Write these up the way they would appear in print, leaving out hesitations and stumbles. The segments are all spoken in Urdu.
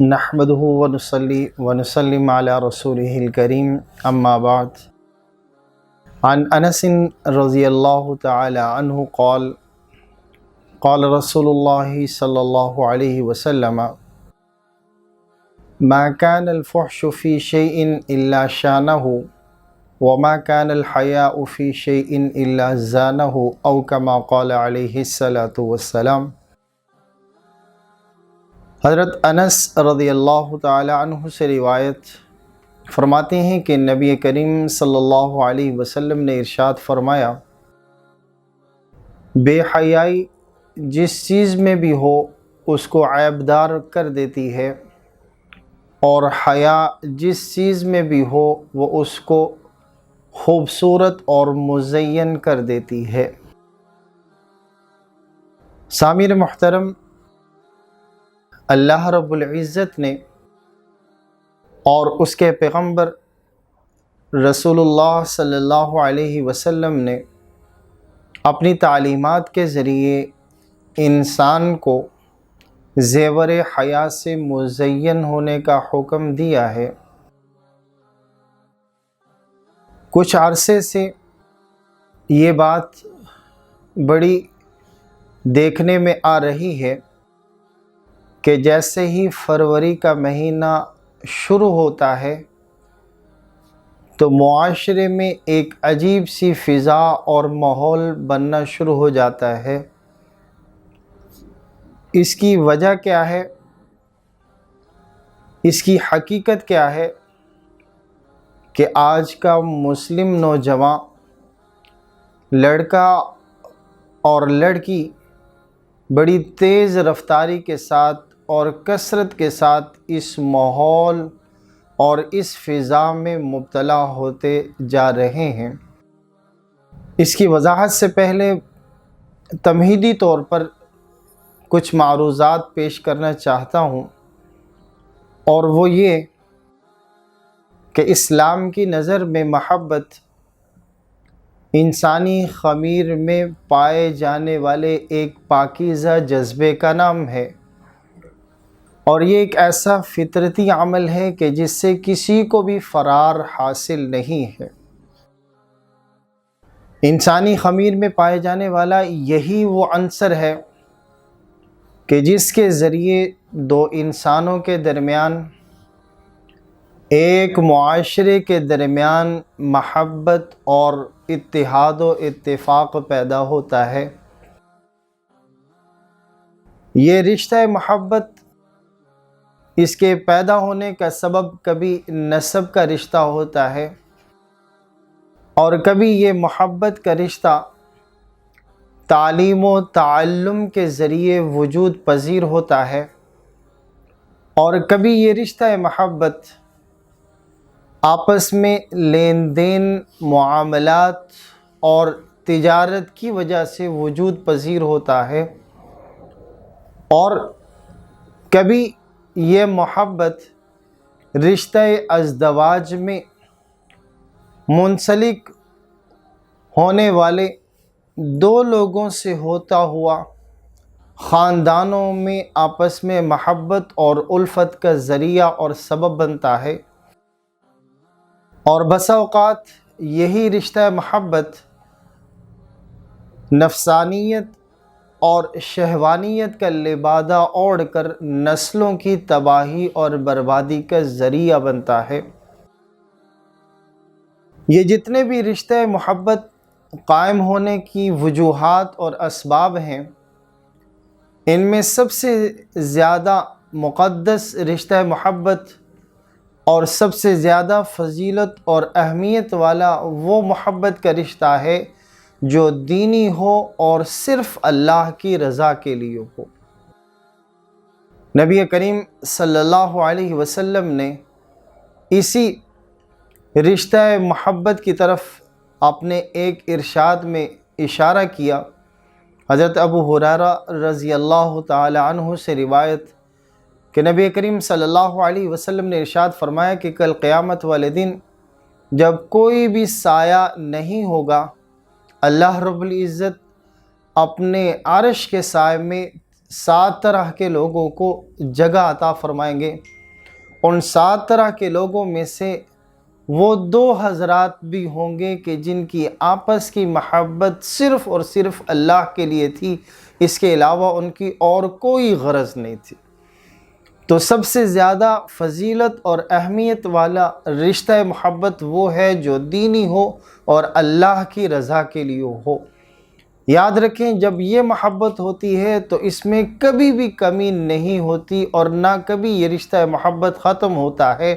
نحمده ونصلي ونسلم على رسوله الكريم اما بعد عن انس رضی اللہ تعالی عنہ قال قال رسول الله صلی اللہ علیہ وسلم ما كان الفحش في شيء الا شانه وما كان الحياء في شيء الا زانه او كما قال علیہ الصلاۃ والسلام۔ حضرت انس رضی اللہ تعالی عنہ سے روایت فرماتے ہیں کہ نبی کریم صلی اللہ علیہ وسلم نے ارشاد فرمایا، بے حیائی جس چیز میں بھی ہو اس کو عیبدار کر دیتی ہے، اور حیا جس چیز میں بھی ہو وہ اس کو خوبصورت اور مزین کر دیتی ہے۔ سامعین محترم، اللہ رب العزت نے اور اس کے پیغمبر رسول اللہ صلی اللہ علیہ وسلم نے اپنی تعلیمات کے ذریعے انسان کو زیور حیا سے مزین ہونے کا حکم دیا ہے۔ کچھ عرصے سے یہ بات بڑی دیکھنے میں آ رہی ہے کہ جیسے ہی فروری کا مہینہ شروع ہوتا ہے تو معاشرے میں ایک عجیب سی فضا اور ماحول بننا شروع ہو جاتا ہے۔ اس کی وجہ کیا ہے؟ اس کی حقیقت کیا ہے کہ آج کا مسلم نوجوان لڑکا اور لڑکی بڑی تیز رفتاری کے ساتھ اور کثرت کے ساتھ اس ماحول اور اس فضا میں مبتلا ہوتے جا رہے ہیں۔ اس کی وضاحت سے پہلے تمہیدی طور پر کچھ معروضات پیش کرنا چاہتا ہوں، اور وہ یہ کہ اسلام کی نظر میں محبت انسانی خمیر میں پائے جانے والے ایک پاکیزہ جذبے کا نام ہے، اور یہ ایک ایسا فطرتی عمل ہے کہ جس سے کسی کو بھی فرار حاصل نہیں ہے۔ انسانی خمیر میں پائے جانے والا یہی وہ عنصر ہے کہ جس کے ذریعے دو انسانوں کے درمیان، ایک معاشرے کے درمیان محبت اور اتحاد و اتفاق پیدا ہوتا ہے۔ یہ رشتہ محبت، اس کے پیدا ہونے کا سبب کبھی نسب کا رشتہ ہوتا ہے، اور کبھی یہ محبت کا رشتہ تعلیم و تعلم کے ذریعے وجود پذیر ہوتا ہے، اور کبھی یہ رشتہ محبت آپس میں لین دین، معاملات اور تجارت کی وجہ سے وجود پذیر ہوتا ہے، اور کبھی یہ محبت رشتہ ازدواج میں منسلک ہونے والے دو لوگوں سے ہوتا ہوا خاندانوں میں آپس میں محبت اور الفت کا ذریعہ اور سبب بنتا ہے۔ اور بسا اوقات یہی رشتہ محبت نفسانیت اور شہوانیت کا لبادہ اوڑھ کر نسلوں کی تباہی اور بربادی کا ذریعہ بنتا ہے۔ یہ جتنے بھی رشتہ محبت قائم ہونے کی وجوہات اور اسباب ہیں، ان میں سب سے زیادہ مقدس رشتہ محبت اور سب سے زیادہ فضیلت اور اہمیت والا وہ محبت کا رشتہ ہے جو دینی ہو اور صرف اللہ کی رضا کے لیے ہو۔ نبی کریم صلی اللہ علیہ وسلم نے اسی رشتہ محبت کی طرف اپنے ایک ارشاد میں اشارہ کیا۔ حضرت ابو ہریرہ رضی اللہ تعالی عنہ سے روایت کہ نبی کریم صلی اللہ علیہ وسلم نے ارشاد فرمایا کہ کل قیامت والے دن جب کوئی بھی سایہ نہیں ہوگا، اللہ رب العزت اپنے عرش کے سائے میں 7 طرح کے لوگوں کو جگہ عطا فرمائیں گے۔ ان 7 طرح کے لوگوں میں سے وہ 2 حضرات بھی ہوں گے کہ جن کی آپس کی محبت صرف اور صرف اللہ کے لیے تھی، اس کے علاوہ ان کی اور کوئی غرض نہیں تھی۔ تو سب سے زیادہ فضیلت اور اہمیت والا رشتہ محبت وہ ہے جو دینی ہو اور اللہ کی رضا کے لیے ہو۔ یاد رکھیں، جب یہ محبت ہوتی ہے تو اس میں کبھی بھی کمی نہیں ہوتی اور نہ کبھی یہ رشتہ محبت ختم ہوتا ہے،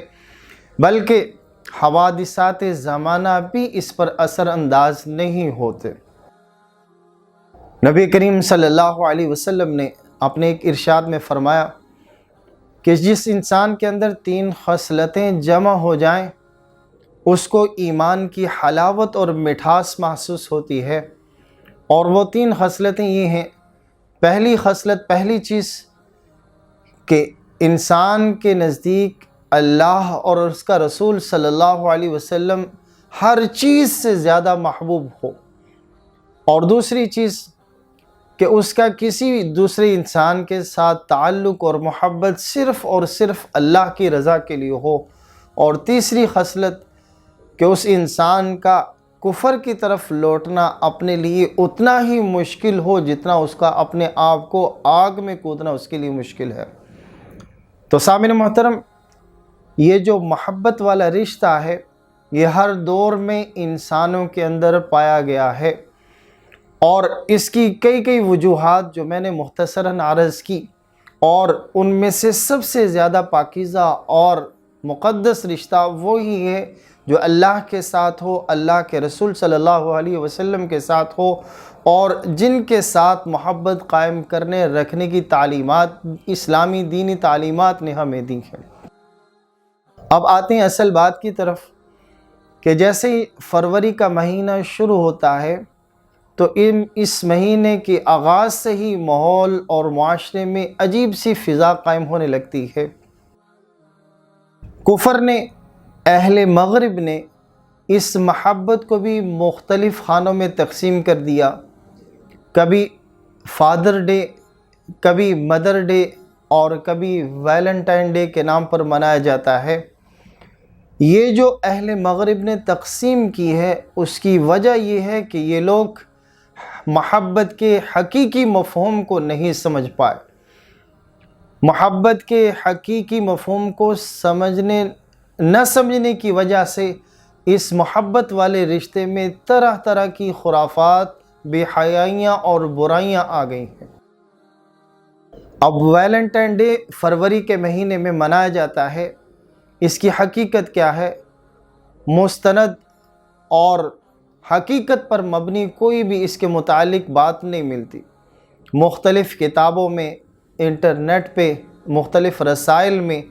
بلکہ حوادثات زمانہ بھی اس پر اثر انداز نہیں ہوتے۔ نبی کریم صلی اللہ علیہ وسلم نے اپنے ایک ارشاد میں فرمایا کہ جس انسان کے اندر 3 خصلتیں جمع ہو جائیں اس کو ایمان کی حلاوت اور مٹھاس محسوس ہوتی ہے، اور وہ 3 خصلتیں یہ ہیں۔ پہلی چیز کہ انسان کے نزدیک اللہ اور اس کا رسول صلی اللہ علیہ وسلم ہر چیز سے زیادہ محبوب ہو، اور دوسری چیز کہ اس کا کسی دوسرے انسان کے ساتھ تعلق اور محبت صرف اور صرف اللہ کی رضا کے لیے ہو، اور تیسری خصلت کہ اس انسان کا کفر کی طرف لوٹنا اپنے لیے اتنا ہی مشکل ہو جتنا اس کا اپنے آپ کو آگ میں کودنا اس کے لیے مشکل ہے۔ تو سامعین محترم، یہ جو محبت والا رشتہ ہے یہ ہر دور میں انسانوں کے اندر پایا گیا ہے، اور اس کی کئی وجوہات جو میں نے مختصراً عرض کی، اور ان میں سے سب سے زیادہ پاکیزہ اور مقدس رشتہ وہی ہے جو اللہ کے ساتھ ہو، اللہ کے رسول صلی اللہ علیہ وسلم کے ساتھ ہو، اور جن کے ساتھ محبت قائم کرنے رکھنے کی تعلیمات اسلامی دینی تعلیمات نے ہمیں دی ہیں۔ اب آتے ہیں اصل بات کی طرف کہ جیسے ہی فروری کا مہینہ شروع ہوتا ہے تو اس مہینے کے آغاز سے ہی ماحول اور معاشرے میں عجیب سی فضا قائم ہونے لگتی ہے۔ کفر نے، اہل مغرب نے اس محبت کو بھی مختلف خانوں میں تقسیم کر دیا، کبھی فادر ڈے، کبھی مدر ڈے، اور کبھی ویلنٹائن ڈے کے نام پر منایا جاتا ہے۔ یہ جو اہل مغرب نے تقسیم کی ہے اس کی وجہ یہ ہے کہ یہ لوگ محبت کے حقیقی مفہوم کو نہیں سمجھ پائے۔ محبت کے حقیقی مفہوم کو نہ سمجھنے کی وجہ سے اس محبت والے رشتے میں طرح طرح کی خرافات، بے حیائیاں اور برائیاں آ گئی ہیں۔ اب ویلنٹائن ڈے فروری کے مہینے میں منایا جاتا ہے، اس کی حقیقت کیا ہے؟ مستند اور حقیقت پر مبنی کوئی بھی اس کے متعلق بات نہیں ملتی۔ مختلف کتابوں میں، انٹرنیٹ پہ، مختلف رسائل میں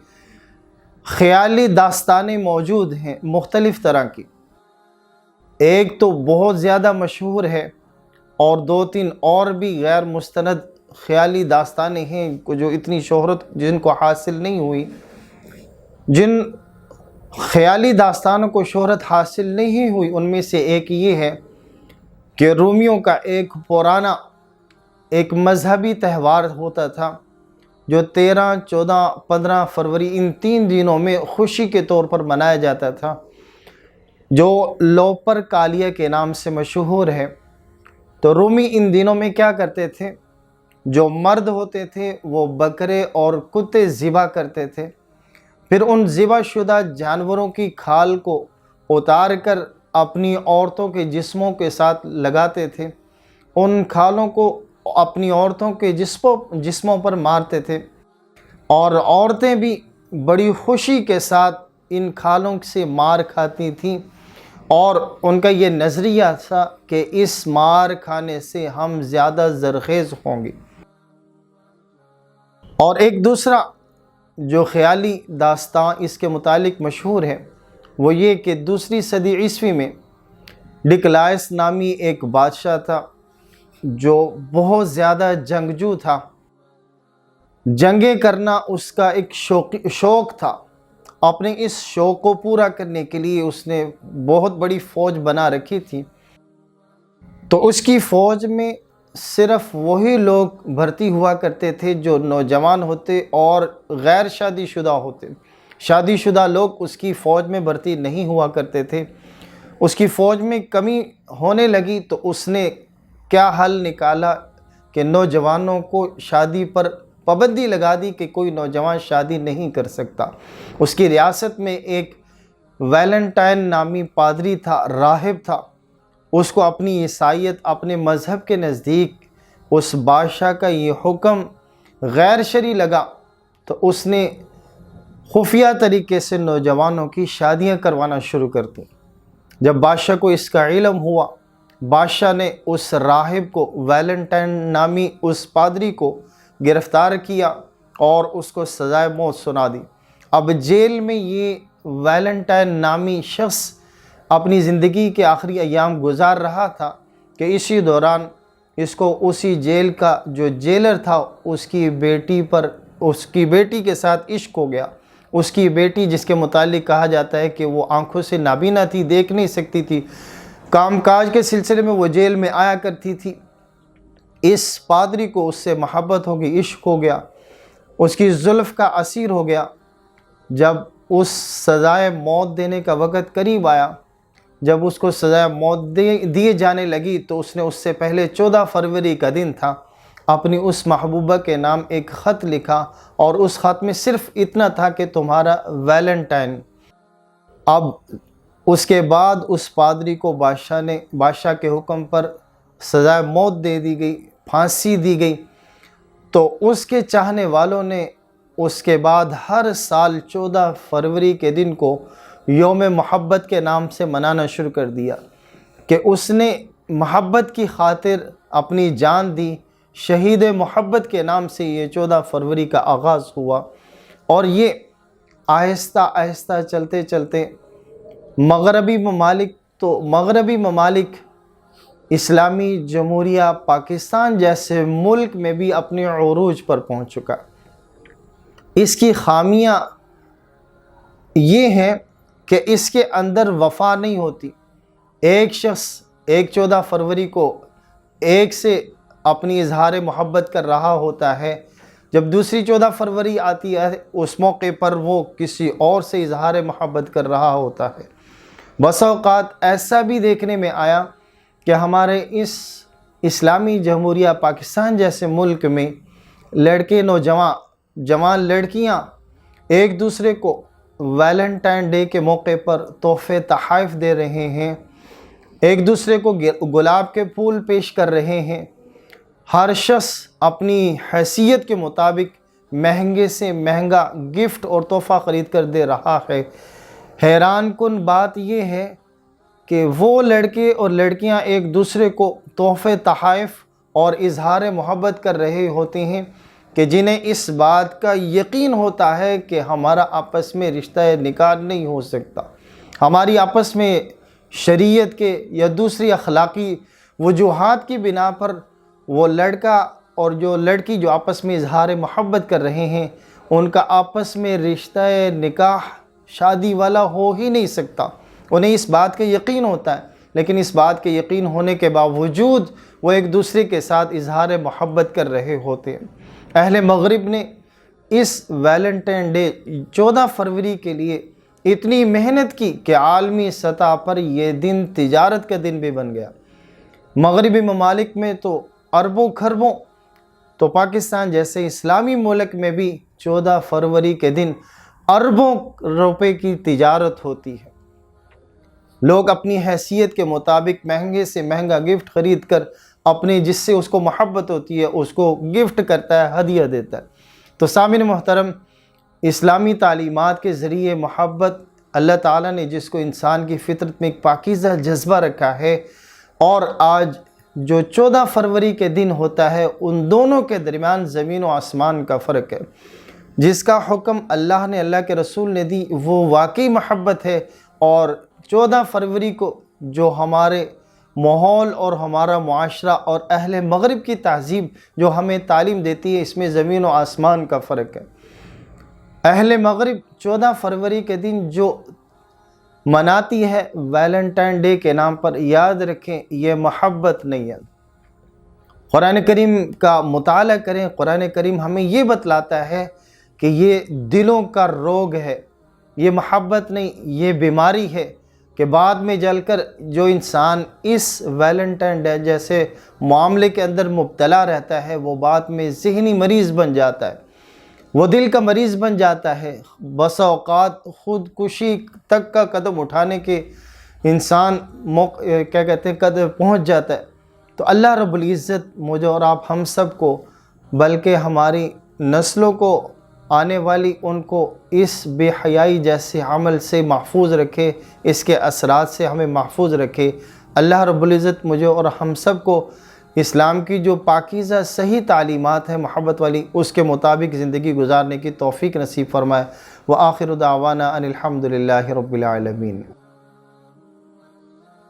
خیالی داستانیں موجود ہیں مختلف طرح کی۔ ایک تو بہت زیادہ مشہور ہے، اور 2-3 اور بھی غیر مستند خیالی داستانیں ہیں جو اتنی شہرت جن کو حاصل نہیں ہوئی۔ جن خیالی داستانوں کو شہرت حاصل نہیں ہوئی ان میں سے ایک یہ ہے کہ رومیوں کا ایک پرانا ایک مذہبی تہوار ہوتا تھا جو 13، 14، 15 فروری ان 3 دنوں میں خوشی کے طور پر منایا جاتا تھا، جو لوپر کالیہ کے نام سے مشہور ہے۔ تو رومی ان دنوں میں کیا کرتے تھے؟ جو مرد ہوتے تھے وہ بکرے اور کتے ذبح کرتے تھے، پھر ان ذبح شدہ جانوروں کی کھال کو اتار کر اپنی عورتوں کے جسموں کے ساتھ لگاتے تھے، ان کھالوں کو اپنی عورتوں کے جسموں پر مارتے تھے، اور عورتیں بھی بڑی خوشی کے ساتھ ان کھالوں سے مار کھاتی تھیں، اور ان کا یہ نظریہ تھا کہ اس مار کھانے سے ہم زیادہ زرخیز ہوں گے۔ اور ایک دوسرا جو خیالی داستان اس کے متعلق مشہور ہے وہ یہ کہ 2 صدی عیسوی میں ڈکلائس نامی ایک بادشاہ تھا جو بہت زیادہ جنگجو تھا۔ جنگیں کرنا اس کا ایک شوق تھا۔ اپنے اس شوق کو پورا کرنے کے لیے اس نے بہت بڑی فوج بنا رکھی تھی۔ تو اس کی فوج میں صرف وہی لوگ بھرتی ہوا کرتے تھے جو نوجوان ہوتے اور غیر شادی شدہ ہوتے۔ شادی شدہ لوگ اس کی فوج میں بھرتی نہیں ہوا کرتے تھے۔ اس کی فوج میں کمی ہونے لگی تو اس نے کیا حل نکالا کہ نوجوانوں کو شادی پر پابندی لگا دی کہ کوئی نوجوان شادی نہیں کر سکتا۔ اس کی ریاست میں ایک ویلنٹائن نامی پادری تھا، راہب تھا۔ اس کو اپنی عیسائیت، اپنے مذہب کے نزدیک اس بادشاہ کا یہ حکم غیر شرعی لگا، تو اس نے خفیہ طریقے سے نوجوانوں کی شادیاں کروانا شروع کر دیں۔ جب بادشاہ کو اس کا علم ہوا، بادشاہ نے اس راہب کو، ویلنٹائن نامی اس پادری کو گرفتار کیا اور اس کو سزائے موت سنا دی۔ اب جیل میں یہ ویلنٹائن نامی شخص اپنی زندگی کے آخری ایام گزار رہا تھا کہ اسی دوران اس کو اسی جیل کا جو جیلر تھا اس کی بیٹی کے ساتھ عشق ہو گیا۔ اس کی بیٹی، جس کے متعلق کہا جاتا ہے کہ وہ آنکھوں سے نابینا تھی، دیکھ نہیں سکتی تھی، کام کاج کے سلسلے میں وہ جیل میں آیا کرتی تھی، اس پادری کو اس سے محبت ہو گئی، عشق ہو گیا، اس کی زلف کا اسیر ہو گیا۔ جب اس سزائے موت دینے کا وقت قریب آیا، جب اس کو سزائے موت دیے جانے لگی، تو اس نے اس سے پہلے 14 فروری کا دن تھا، اپنی اس محبوبہ کے نام ایک خط لکھا، اور اس خط میں صرف اتنا تھا کہ تمہارا ویلنٹائن۔ اب اس کے بعد اس پادری کو بادشاہ کے حکم پر سزائے موت دے دی گئی، پھانسی دی گئی۔ تو اس کے چاہنے والوں نے اس کے بعد ہر سال 14 فروری کے دن کو یوم محبت کے نام سے منانا شروع کر دیا کہ اس نے محبت کی خاطر اپنی جان دی۔ شہید محبت کے نام سے یہ 14 فروری کا آغاز ہوا، اور یہ آہستہ آہستہ چلتے چلتے مغربی ممالک اسلامی جمہوریہ پاکستان جیسے ملک میں بھی اپنے عروج پر پہنچ چکا۔ اس کی خامیاں یہ ہیں کہ اس کے اندر وفا نہیں ہوتی۔ ایک شخص ایک 14 فروری کو ایک سے اپنی اظہار محبت کر رہا ہوتا ہے، جب دوسری 14 فروری آتی ہے اس موقع پر وہ کسی اور سے اظہار محبت کر رہا ہوتا ہے۔ بس اوقات ایسا بھی دیکھنے میں آیا کہ ہمارے اس اسلامی جمہوریہ پاکستان جیسے ملک میں لڑکے، جوان لڑکیاں ایک دوسرے کو ویلنٹائن ڈے کے موقع پر تحفے تحائف دے رہے ہیں، ایک دوسرے کو گلاب کے پھول پیش کر رہے ہیں۔ ہر شخص اپنی حیثیت کے مطابق مہنگے سے مہنگا گفٹ اور تحفہ خرید کر دے رہا ہے۔ حیران کن بات یہ ہے کہ وہ لڑکے اور لڑکیاں ایک دوسرے کو تحفے تحائف اور اظہار محبت کر رہے ہوتے ہیں کہ جنہیں اس بات کا یقین ہوتا ہے کہ ہمارا آپس میں رشتہ نکاح نہیں ہو سکتا، ہماری آپس میں شریعت کے یا دوسری اخلاقی وجوہات کی بنا پر وہ لڑکا اور جو لڑکی جو آپس میں اظہار محبت کر رہے ہیں ان کا آپس میں رشتہ نکاح شادی والا ہو ہی نہیں سکتا۔ انہیں اس بات کا یقین ہوتا ہے، لیکن اس بات کے یقین ہونے کے باوجود وہ ایک دوسرے کے ساتھ اظہار محبت کر رہے ہوتے ہیں۔ اہل مغرب نے اس ویلنٹائن ڈے 14 فروری کے لیے اتنی محنت کی کہ عالمی سطح پر یہ دن تجارت کا دن بھی بن گیا۔ مغربی ممالک میں تو اربوں خربوں، تو پاکستان جیسے اسلامی ملک میں بھی 14 فروری کے دن اربوں روپے کی تجارت ہوتی ہے۔ لوگ اپنی حیثیت کے مطابق مہنگے سے مہنگا گفٹ خرید کر اپنے جس سے اس کو محبت ہوتی ہے اس کو گفٹ کرتا ہے، ہدیہ دیتا ہے۔ تو سامعین محترم، اسلامی تعلیمات کے ذریعے محبت اللہ تعالیٰ نے جس کو انسان کی فطرت میں ایک پاکیزہ جذبہ رکھا ہے، اور آج جو 14 فروری کے دن ہوتا ہے ان دونوں کے درمیان زمین و آسمان کا فرق ہے۔ جس کا حکم اللہ نے، اللہ کے رسول نے دی وہ واقعی محبت ہے، اور 14 فروری کو جو ہمارے ماحول اور ہمارا معاشرہ اور اہل مغرب کی تہذیب جو ہمیں تعلیم دیتی ہے، اس میں زمین و آسمان کا فرق ہے۔ اہل مغرب 14 فروری کے دن جو مناتی ہے ویلنٹائن ڈے کے نام پر، یاد رکھیں یہ محبت نہیں ہے۔ قرآن کریم کا مطالعہ کریں۔ قرآن کریم ہمیں یہ بتلاتا ہے کہ یہ دلوں کا روگ ہے، یہ محبت نہیں، یہ بیماری ہے کہ بعد میں جل کر جو انسان اس ویلنٹائن ڈے جیسے معاملے کے اندر مبتلا رہتا ہے وہ بعد میں ذہنی مریض بن جاتا ہے، وہ دل کا مریض بن جاتا ہے، بسا اوقات خودکشی تک کا قدم اٹھانے کے انسان کیا کہتے ہیں قدم پہنچ جاتا ہے۔ تو اللہ رب العزت مجھے اور آپ ہم سب کو، بلکہ ہماری نسلوں کو، آنے والی ان کو اس بے حیائی جیسے عمل سے محفوظ رکھے، اس کے اثرات سے ہمیں محفوظ رکھے۔ اللہ رب العزت مجھے اور ہم سب کو اسلام کی جو پاکیزہ صحیح تعلیمات ہیں محبت والی، اس کے مطابق زندگی گزارنے کی توفیق نصیب فرمائے۔ وآخر دعوانا ان الحمد للہ رب العالمین۔